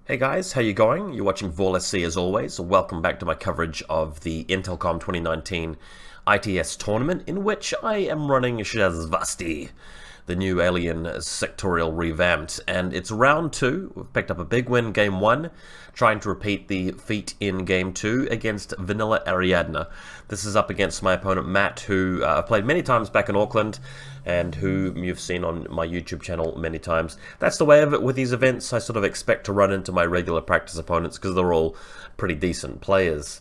Hey guys, how you going? You're watching VaulSC as always. Welcome back to my coverage of the Intelcom 2019 ITS tournament, in which I am running Shishkin, the new alien sectorial revamped, and it's round 2. We've picked up a big win game 1, trying to repeat the feat in game 2 against vanilla Ariadna. This is up against my opponent Matt, who I've played many times back in Auckland, and who you've seen on my YouTube channel many times. That's the way of it with these events. I sort of expect to run into my regular practice opponents because they're all pretty decent players.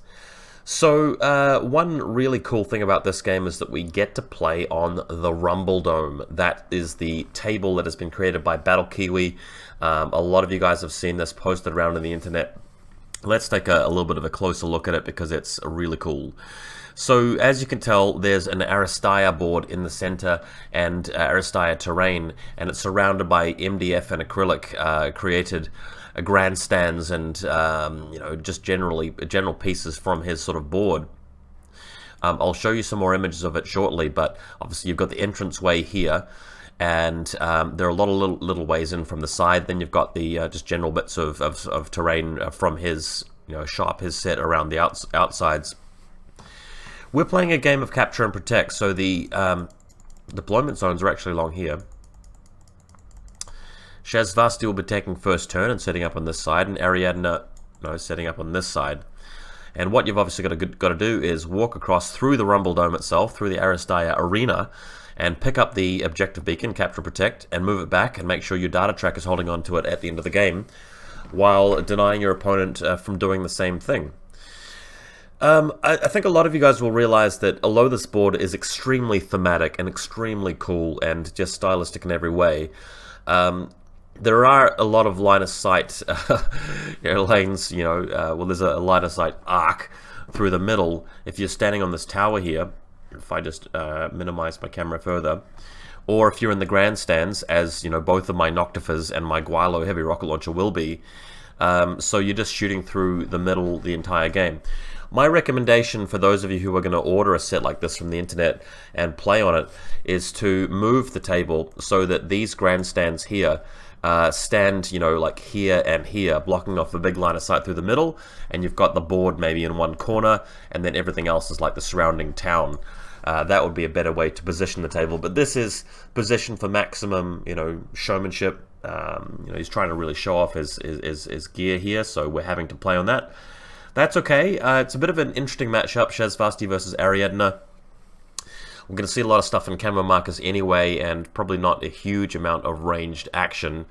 So, one really cool thing about this game is that we get to play on the Rumbledome. That is the table that has been created by Battle Kiwi. A lot of you guys have seen this posted around on the internet. Let's take a little bit of a closer look at it because it's really cool. So, as you can tell, there's an Ariadna board in the center and Ariadna terrain, and it's surrounded by MDF and acrylic created grandstands and just general pieces from his sort of board. I'll show you some more images of it shortly, but obviously you've got the entranceway here, and there are a lot of little ways in from the side. Then you've got the just general bits of terrain from his shop, his set around the outsides. We're playing a game of capture and protect, so the deployment zones are actually along here. Shishkin will be taking first turn and setting up on this side, and Ariadna, setting up on this side. And what you've obviously got to do is walk across through the Rumbledome itself, through the Ariadna arena, and pick up the objective beacon, capture protect, and move it back, and make sure your data track is holding on to it at the end of the game, while denying your opponent from doing the same thing. I think a lot of you guys will realize that although this board is extremely thematic and extremely cool and just stylistic in every way, there are a lot of line of sight lanes, well, there's a line of sight arc through the middle. If you're standing on this tower here, if I just minimize my camera further, or if you're in the grandstands, as both of my Noctifers and my Guilo heavy rocket launcher will be, so you're just shooting through the middle the entire game. My recommendation for those of you who are going to order a set like this from the internet and play on it is to move the table so that these grandstands here stand, like here and here, blocking off a big line of sight through the middle, and you've got the board maybe in one corner, and then everything else is like the surrounding town. That would be a better way to position the table, but this is positioned for maximum, showmanship. He's trying to really show off his gear here, so we're having to play on that. That's okay. It's a bit of an interesting matchup, Shishkin versus Ariadna. We're going to see a lot of stuff in camera markers anyway, and probably not a huge amount of ranged action.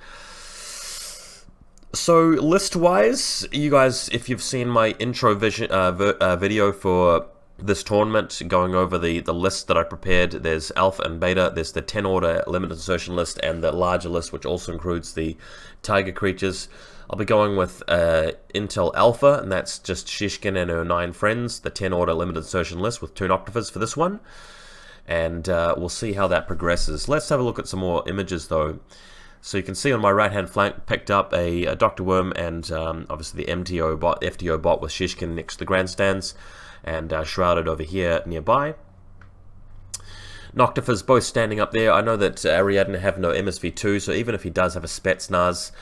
So, list-wise, you guys, if you've seen my intro video for this tournament, going over the list that I prepared, there's Alpha and Beta, there's the 10 order limited insertion list, and the larger list, which also includes the Tiger creatures. I'll be going with Intel Alpha, and that's just Shishkin and her 9 friends, the 10 order limited insertion list with 2 Noctifers for this one. And we'll see how that progresses. Let's have a look at some more images though. So you can see on my right hand flank picked up a Dr. Worm and obviously the FTO bot with Shishkin next to the grandstands, and shrouded over here nearby. Noctifers both standing up there. I know that Ariadna have no MSV2, so even if he does have a Spetsnaz,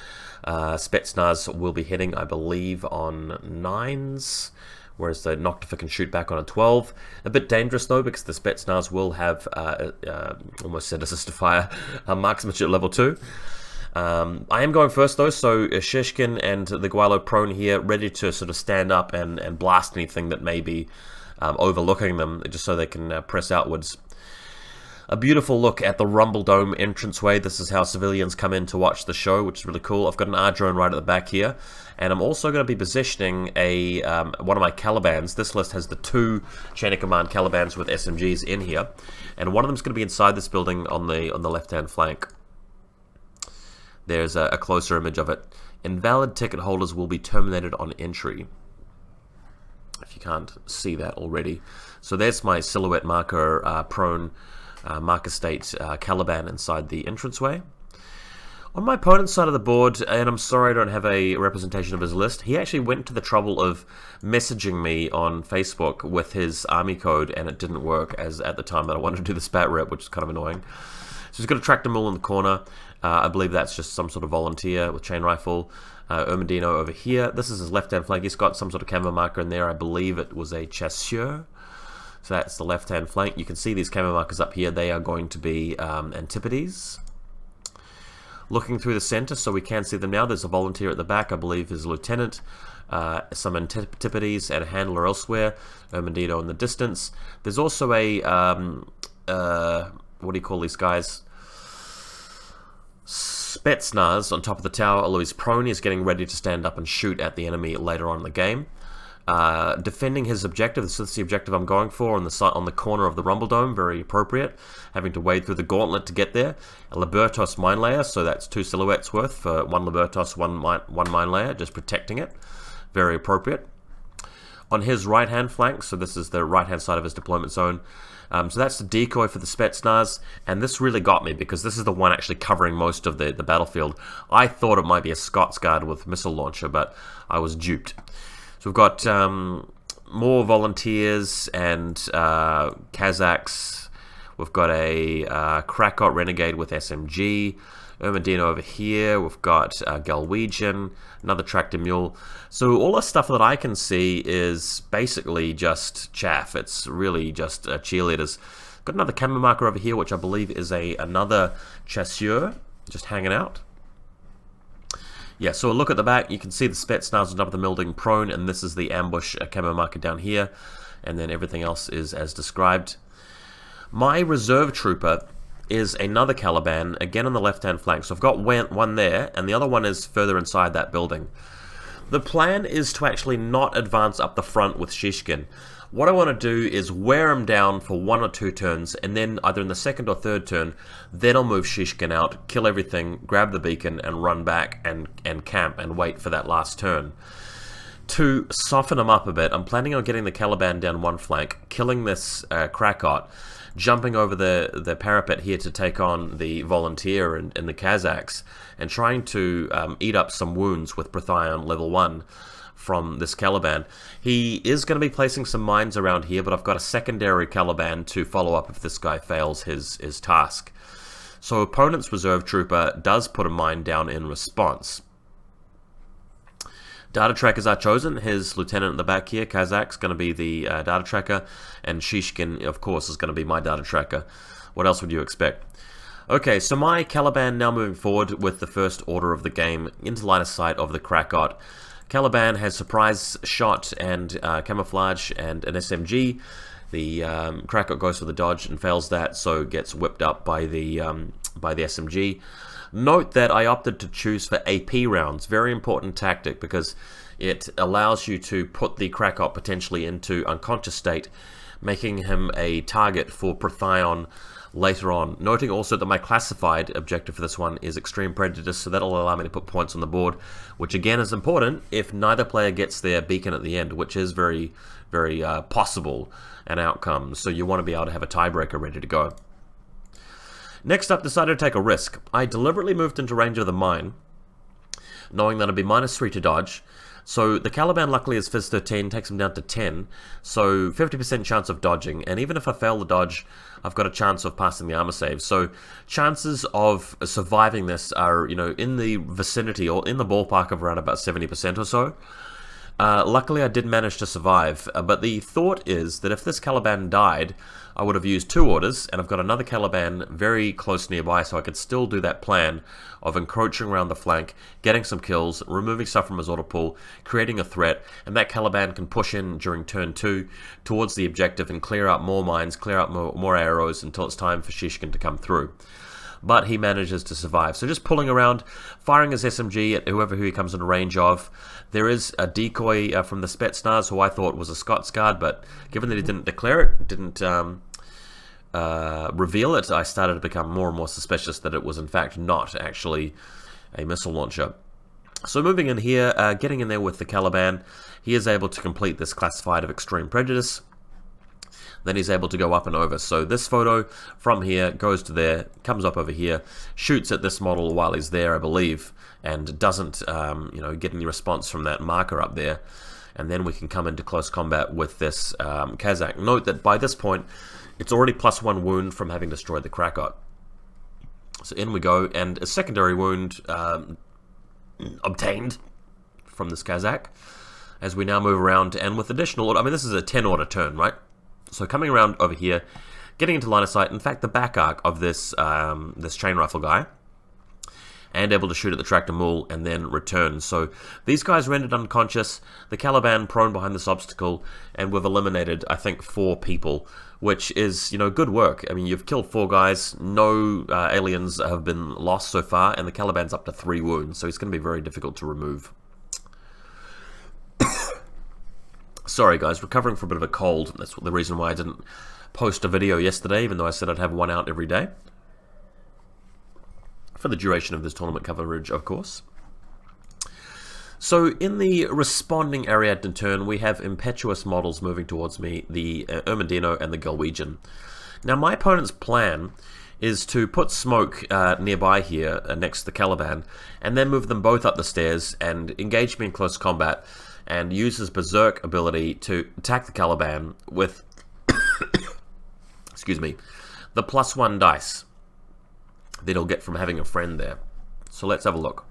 Spetsnaz will be hitting, I believe, on 9s, whereas the Noctifer can shoot back on a 12. A bit dangerous though, because the Spetsnaz will have, almost said assist to fire, marksmanship level 2. I am going first though, so Shishkin and the Guilo prone here, ready to sort of stand up and blast anything that may be overlooking them, just so they can press outwards. A beautiful look at the Rumbledome entranceway. This is how civilians come in to watch the show, which is really cool. I've got an R-drone right at the back here, and I'm also going to be positioning a one of my Calibans. This list has the 2 Chain of Command Calibans with SMGs in here, and one of them is going to be inside this building on the left-hand flank. There's a closer image of it. Invalid ticket holders will be terminated on entry, if you can't see that already. So there's my silhouette marker prone marker state Caliban inside the entranceway. On my opponent's side of the board, and I'm sorry I don't have a representation of his list, he actually went to the trouble of messaging me on Facebook with his army code, and it didn't work as at the time that I wanted to do the spat rep, which is kind of annoying. So he's got a tractor mule in the corner. I believe that's just some sort of volunteer with chain rifle. Ermendino over here. This is his left-hand flank. He's got some sort of camo marker in there. I believe it was a chasseur. So that's the left-hand flank. You can see these camo markers up here. They are going to be antipodes. Looking through the center, so we can see them now. There's a volunteer at the back. I believe is a lieutenant. Some antipodes and a handler elsewhere. Ermendino in the distance. There's also a what do you call these guys? Spetsnaz on top of the tower, although he's prone. He's getting ready to stand up and shoot at the enemy later on in the game. Defending his objective, this is the objective I'm going for, on the corner of the Rumbledome, very appropriate. Having to wade through the gauntlet to get there. A Libertos mine layer, so that's 2 silhouettes worth for 1 Libertos, one mine layer, just protecting it. Very appropriate. On his right-hand flank, so this is the right-hand side of his deployment zone, so that's the decoy for the Spetsnaz, and this really got me because this is the one actually covering most of the battlefield. I thought it might be a Scots Guard with missile launcher, but I was duped. So we've got more volunteers and Kazakhs. We've got a Krakot Renegade with SMG. Ermendino over here. We've got Galwegian, another tractor mule. So all the stuff that I can see is basically just chaff. It's really just cheerleaders. Got another camo marker over here, which I believe is another chasseur, just hanging out. Yeah, so a look at the back, you can see the Spetsnaz on top of the building prone, and this is the ambush camo marker down here, and then everything else is as described. My reserve trooper is another Caliban, again on the left-hand flank. So I've got one there, and the other one is further inside that building. The plan is to actually not advance up the front with Shishkin. What I want to do is wear him down for 1 or 2 turns, and then either in the second or third turn, then I'll move Shishkin out, kill everything, grab the beacon, and run back and camp and wait for that last turn. To soften him up a bit, I'm planning on getting the Caliban down one flank, killing this Krakot, jumping over the parapet here to take on the volunteer and the Kazakhs, and trying to eat up some wounds with Prothyon level 1 from this Caliban. He is going to be placing some mines around here, but I've got a secondary Caliban to follow up if this guy fails his task. So opponent's reserve trooper does put a mine down in response. Data trackers are chosen. His lieutenant in the back here, Kazakh's going to be the data tracker, and Shishkin, of course, is going to be my data tracker. What else would you expect? Okay, so my Caliban now moving forward with the first order of the game into line of sight of the Krakot. Caliban has surprise shot and camouflage and an SMG. The Krakot goes for the dodge and fails that, so gets whipped up by the SMG. Note that I opted to choose for AP rounds. Very important tactic because it allows you to put the Krakot potentially into unconscious state, making him a target for Prothyon later on. Noting also that my classified objective for this one is Extreme Prejudice, so that'll allow me to put points on the board, which again is important if neither player gets their beacon at the end, which is very, very possible an outcome. So you want to be able to have a tiebreaker ready to go. Next up, decided to take a risk. I deliberately moved into range of the mine, knowing that it'd be -3 to dodge. So the Caliban luckily is Fizz 13, takes him down to 10, so 50% chance of dodging, and even if I fail the dodge, I've got a chance of passing the armor save. So chances of surviving this are, you know, in the vicinity or in the ballpark of around about 70% or so. Luckily I did manage to survive, but the thought is that if this Caliban died, I would have used 2 orders, and I've got another Caliban very close nearby, so I could still do that plan of encroaching around the flank, getting some kills, removing stuff from his auto pool, creating a threat, and that Caliban can push in during turn 2 towards the objective and clear out more mines, clear out more arrows until it's time for Shishkin to come through. But he manages to survive. So just pulling around, firing his SMG at whoever he comes in range of. There is a decoy from the Spetsnaz, who I thought was a Scots Guard, but given that he didn't declare it, didn't reveal it, I started to become more and more suspicious that it was in fact not actually a missile launcher. So moving in here, getting in there with the Caliban, he is able to complete this classified of Extreme Prejudice. Then he's able to go up and over. So this photo from here goes to there, comes up over here, shoots at this model while he's there, I believe, and doesn't you know, get any response from that marker up there. And then we can come into close combat with this Kazakh. Note that by this point, it's already +1 wound from having destroyed the Krakot. So in we go, and a secondary wound obtained from this Kazakh as we now move around, and with additional order, I mean, this is a 10 order turn, right? So coming around over here, getting into line of sight, in fact, the back arc of this this chain rifle guy, and able to shoot at the tractor mule and then return. So these guys rendered unconscious, the Caliban prone behind this obstacle, and we've eliminated, I think, 4 people, which is, you know, good work. I mean, you've killed 4 guys, no aliens have been lost so far, and the Caliban's up to 3 wounds, so he's going to be very difficult to remove. Sorry guys, recovering from a bit of a cold. That's the reason why I didn't post a video yesterday, even though I said I'd have one out every day. For the duration of this tournament coverage, of course. So in the responding Ariadna turn, we have impetuous models moving towards me, the Ermendino and the Galwegian. Now my opponent's plan is to put smoke nearby here, next to the Caliban, and then move them both up the stairs and engage me in close combat, and use his Berserk ability to attack the Caliban with, excuse me, the +1 dice that he'll get from having a friend there. So let's have a look.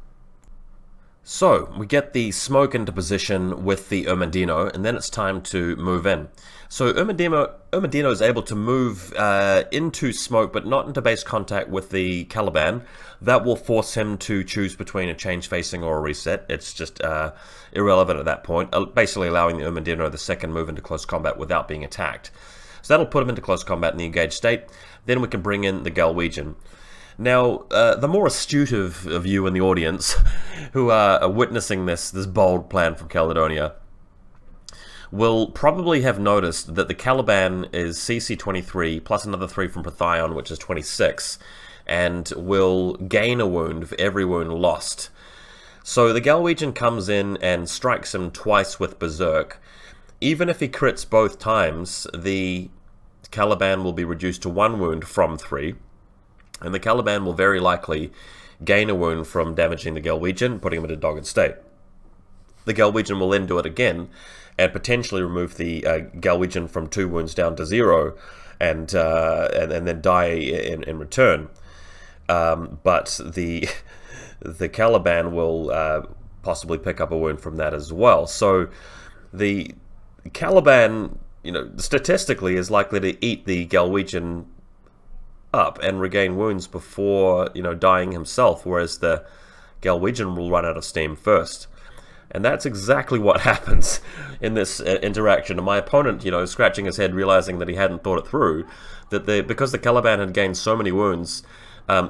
So we get the smoke into position with the Ermendino, and then it's time to move in. So Ermendino is able to move into smoke, but not into base contact with the Caliban. That will force him to choose between a change facing or a reset. It's just irrelevant at that point, basically allowing the Ermendino the second move into close combat without being attacked. So that'll put him into close combat in the engaged state. Then we can bring in the Galwegian. Now, the more astute of you in the audience who are witnessing this bold plan from Caledonia will probably have noticed that the Caliban is CC 23 plus another 3 from Pathion, which is 26, and will gain a wound for every wound lost. So the Galwegian comes in and strikes him twice with Berserk. Even if he crits both times, the Caliban will be reduced to 1 wound from 3. And the Caliban will very likely gain a wound from damaging the Galwegian, putting him in a dogged state. The Galwegian will then do it again, and potentially remove the Galwegian from 2 wounds down to 0, and then die in return. But the Caliban will possibly pick up a wound from that as well. So the Caliban, you know, statistically is likely to eat the Galwegian up and regain wounds before, you know, dying himself, whereas the Galwegian will run out of steam first. And that's exactly what happens in this interaction. And my opponent, you know, scratching his head, realizing that he hadn't thought it through, that because the Caliban had gained so many wounds,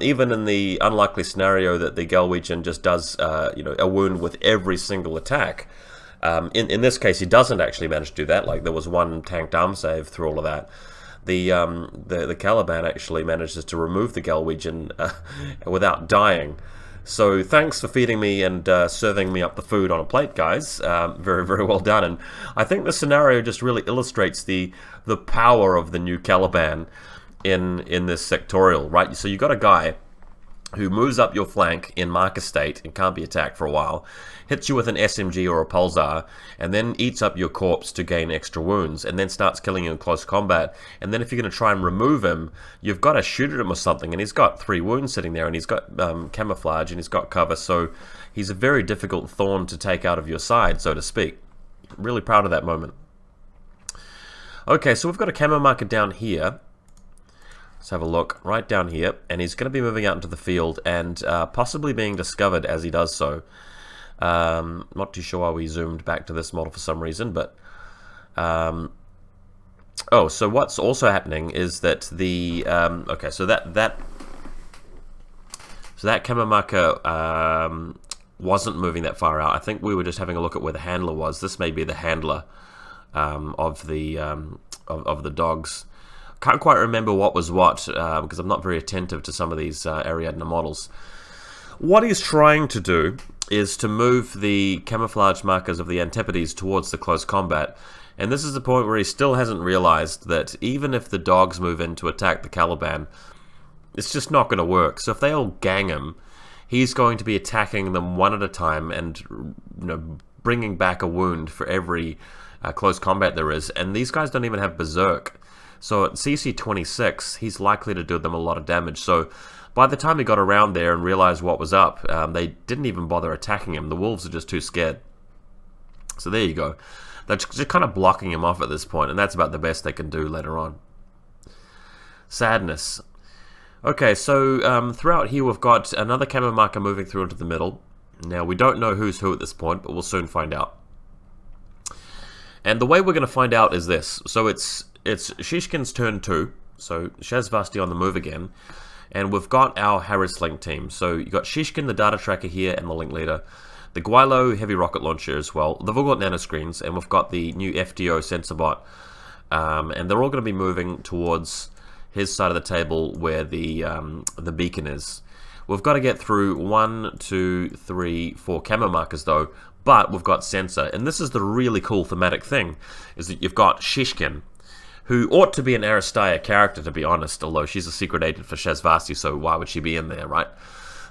even in the unlikely scenario that the Galwegian just does, you know, a wound with every single attack, in this case he doesn't actually manage to do that. Like, there was 1 tanked arm save through all of that. The Caliban actually manages to remove the Galwegian without dying. So thanks for feeding me and serving me up the food on a plate, guys. Very, very well done. And I think the scenario just really illustrates the power of the new Caliban in this sectorial, right? So you got a guy who moves up your flank in marker state and can't be attacked for a while, hits you with an SMG or a pulsar, and then eats up your corpse to gain extra wounds, and then starts killing you in close combat. And then if you're going to try and remove him, you've got to shoot at him or something, and he's got 3 wounds sitting there, and he's got camouflage, and he's got cover, so he's a very difficult thorn to take out of your side, so to speak. Really proud of that moment. Okay, so we've got a camo marker down here. Let's have a look right down here, and he's going to be moving out into the field and possibly being discovered as he does so. Not too sure why we zoomed back to this model for some reason, but oh, so what's also happening is that the okay, so that camo marker wasn't moving that far out. I think we were just having a look at where the handler was. This may be the handler of the dogs. Can't quite remember what was what, because I'm not very attentive to some of these Ariadna models. What he's trying to do is to move the camouflage markers of the Antipodes towards the close combat, and this is the point where he still hasn't realized that even if the dogs move in to attack the Caliban, it's just not going to work. So if they all gang him, he's going to be attacking them one at a time and, you know, bringing back a wound for every close combat there is, and these guys don't even have Berserk. So at CC 26, he's likely to do them a lot of damage. So By the time he got around there and realized what was up, they didn't even bother attacking him. The wolves are just too scared. So there you go. They're just kind of blocking him off at this point, and that's about the best they can do later on. Sadness. Okay, so throughout here we've got another camo marker moving through into the middle. Now, we don't know who's who at this point, but we'll soon find out. And the way we're going to find out is this. So it's Shishkin's turn 2. So VaulSC on the move again. And we've got our Harris Link team. So you've got Shishkin, the data tracker here, and the link leader. The Guilo heavy rocket launcher as well. They've all got nanoscreens, and we've got the new FTO sensor bot. And they're all going to be moving towards his side of the table where the beacon is. We've got to get through 1, 2, 3, 4 camo markers though, but we've got sensor. And this is the really cool thematic thing, is that you've got Shishkin, who ought to be an Ariadna character, to be honest, although she's a secret agent for VaulSC, so why would she be in there, right?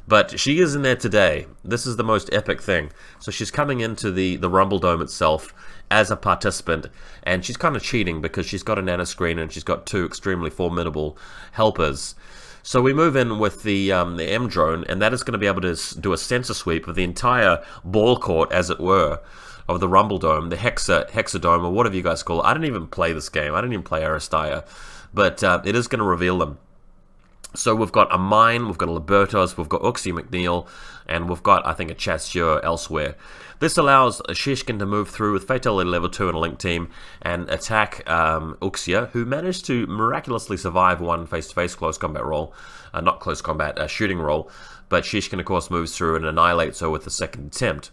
But she is in there today. This is the most epic thing. So she's coming into the Rumbledome itself as a participant, and she's kind of cheating because she's got a nanoscreen and she's got 2 extremely formidable helpers. So we move in with the M drone, and that is going to be able to do a sensor sweep of the entire ball court, as it were, of the Rumbledome, the Hexadome, or whatever you guys call it. I didn't even play this game. I didn't even play Ariadna, but it is going to reveal them. So we've got a Mine, we've got a Libertos, we've got Uxie McNeil, and we've got, I think, a Chasseur elsewhere. This allows Shishkin to move through with Fatality level 2 in a link team and attack Uxie, who managed to miraculously survive one face-to-face close combat roll. Not close combat, shooting roll. But Shishkin, of course, moves through and annihilates her with the second attempt.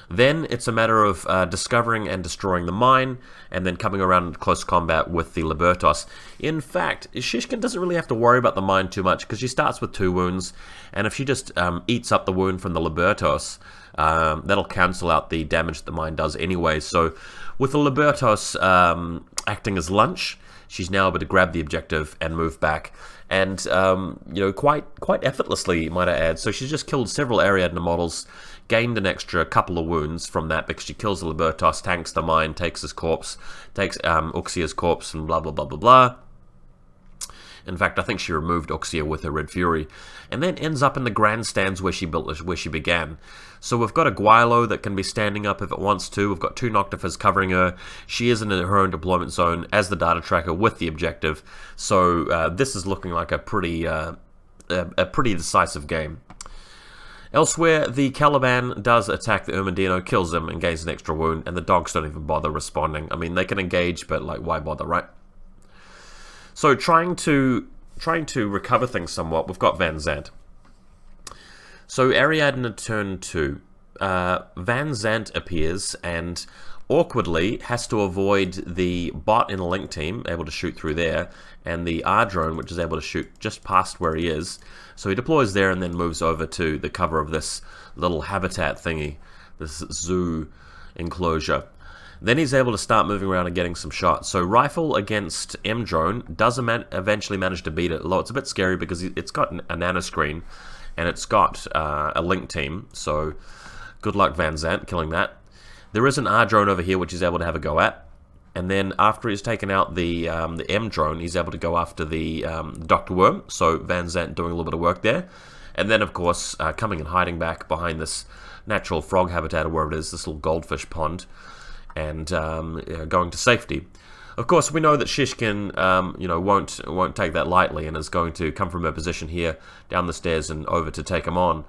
Then it's a matter of discovering and destroying the Mine, and then coming around into close combat with the Libertos. In fact, Shishkin doesn't really have to worry about the Mine too much, because she starts with 2 wounds, and if she just eats up the wound from the Libertos, that'll cancel out the damage that the Mine does anyway. So with the Libertos acting as lunch, she's now able to grab the objective and move back. And, you know, quite effortlessly, might I add. So she's just killed several Ariadna models, gained an extra couple of wounds from that because she kills the Libertos, tanks the Mine, takes his corpse, takes Uxie's corpse, and blah, blah, blah, blah, blah. In fact, I think she removed Uxie with her Red Fury, and then ends up in the grandstands where she began. So we've got a Guilo that can be standing up if it wants to. We've got 2 Noctifers covering her. She is in her own deployment zone as the data tracker with the objective. So this is looking like a pretty decisive game. Elsewhere, the Caliban does attack the Urmandino, kills him, and gains an extra wound, and the dogs don't even bother responding. I mean, they can engage, but like, why bother, right? So trying to recover things somewhat, we've got Van Zandt. So Ariadna turn 2. Van Zandt appears and awkwardly has to avoid the bot in the link team, able to shoot through there, and the R drone, which is able to shoot just past where he is. So he deploys there and then moves over to the cover of this little habitat thingy, this zoo enclosure. Then he's able to start moving around and getting some shots. So rifle against M drone does eventually manage to beat it, although it's a bit scary because it's got a nanoscreen and it's got a link team. So good luck, Van Zandt, killing that. There is an R drone over here which he's able to have a go at. And then after he's taken out the M drone, he's able to go after the Dr. Worm. So Van Zandt doing a little bit of work there. And then, of course, coming and hiding back behind this natural frog habitat or wherever it is, this little goldfish pond, and going to safety. Of course, we know that Shishkin, won't take that lightly and is going to come from her position here, down the stairs and over to take him on.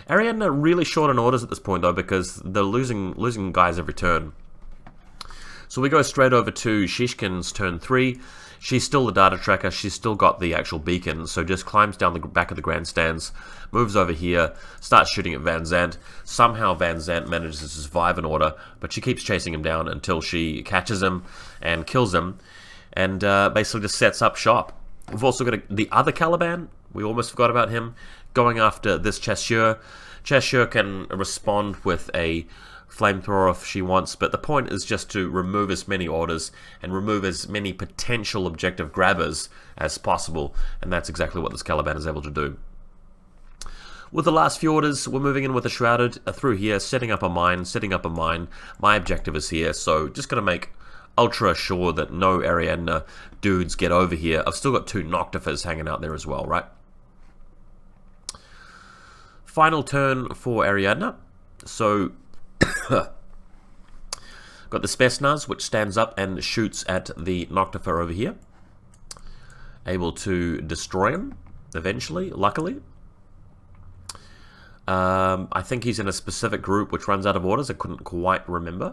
Ariadna really short on orders at this point, though, because they're losing guys every turn. So we go straight over to Shishkin's turn 3. She's still the data tracker. She's still got the actual beacon, so just climbs down the back of the grandstands, moves over here, starts shooting at Van Zandt. Somehow Van Zandt manages to survive an order, but she keeps chasing him down until she catches him and kills him, and basically just sets up shop. We've also got the other Caliban. We almost forgot about him, going after this Chasseur. Chasseur can respond with a flamethrower if she wants, but the point is just to remove as many orders and remove as many potential objective grabbers as possible, and that's exactly what this Caliban is able to do. With the last few orders, we're moving in with the Shrouded through here, setting up a mine. My objective is here, so just going to make ultra sure that no Ariadna dudes get over here. I've still got 2 Noctifers hanging out there as well, right? Final turn for Ariadna. So, got the Spetsnaz, which stands up and shoots at the Noctifer over here. Able to destroy him, eventually, luckily. I think he's in a specific group which runs out of orders. I couldn't quite remember.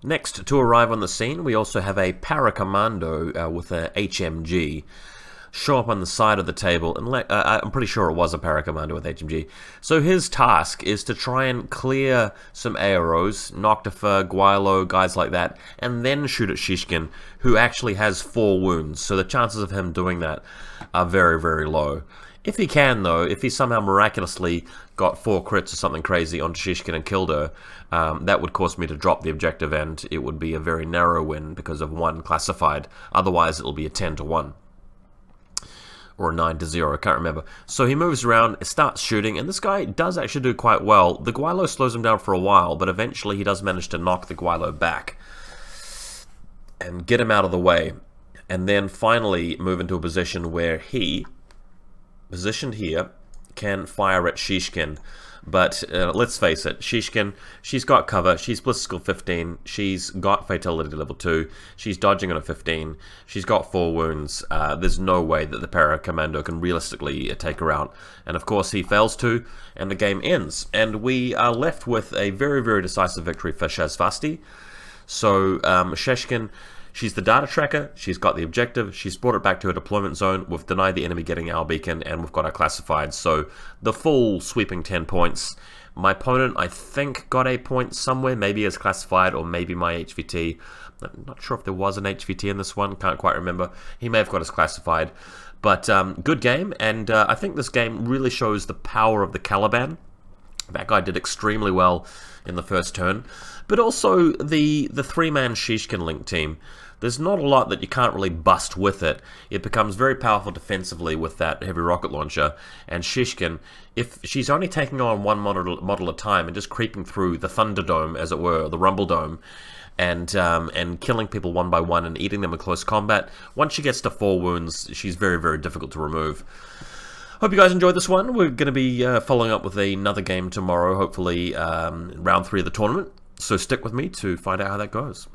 Next to arrive on the scene, we also have a Paracommando with a HMG show up on the side of the table, and I'm pretty sure it was a Paracommando with HMG. So his task is to try and clear some AROs, Noctifer, Guilo, guys like that, and then shoot at Shishkin, who actually has 4 wounds. So the chances of him doing that are very, very low. If he can, though, if he somehow miraculously got 4 crits or something crazy onto Shishkin and killed her, that would cause me to drop the objective, and it would be a very narrow win because of 1 classified. Otherwise, it'll be a 10-1. Or a 9-0, I can't remember. So he moves around, starts shooting, and this guy does actually do quite well. The Guilo slows him down for a while, but eventually he does manage to knock the Guilo back and get him out of the way. And then finally move into a position where he, positioned here, can fire at Shishkin. But let's face it, Shishkin, she's got cover, she's Blitzskill 15, she's got Fatality level 2, she's dodging on a 15, she's got 4 wounds. There's no way that the Paracommando can realistically take her out. And of course he fails to, and the game ends. And we are left with a very, very decisive victory for Shazvasti. So Shishkin, she's the data tracker, she's got the objective, she's brought it back to her deployment zone, we've denied the enemy getting our beacon, and we've got our classified. So the full sweeping 10 points. My opponent, I think, got a point somewhere, maybe as classified, or maybe my HVT. I'm not sure if there was an HVT in this one, can't quite remember. He may have got us classified. But good game, and I think this game really shows the power of the Caliban. That guy did extremely well in the first turn. But also the 3-man Shishkin Link team. There's not a lot that you can't really bust with it. It becomes very powerful defensively with that heavy rocket launcher. And Shishkin, if she's only taking on 1 model at a time and just creeping through the Thunderdome, as it were, the Rumbledome, and killing people 1 by 1 and eating them in close combat, once she gets to 4 wounds, she's very, very difficult to remove. Hope you guys enjoyed this one. We're going to be following up with another game tomorrow, hopefully round 3 of the tournament. So stick with me to find out how that goes.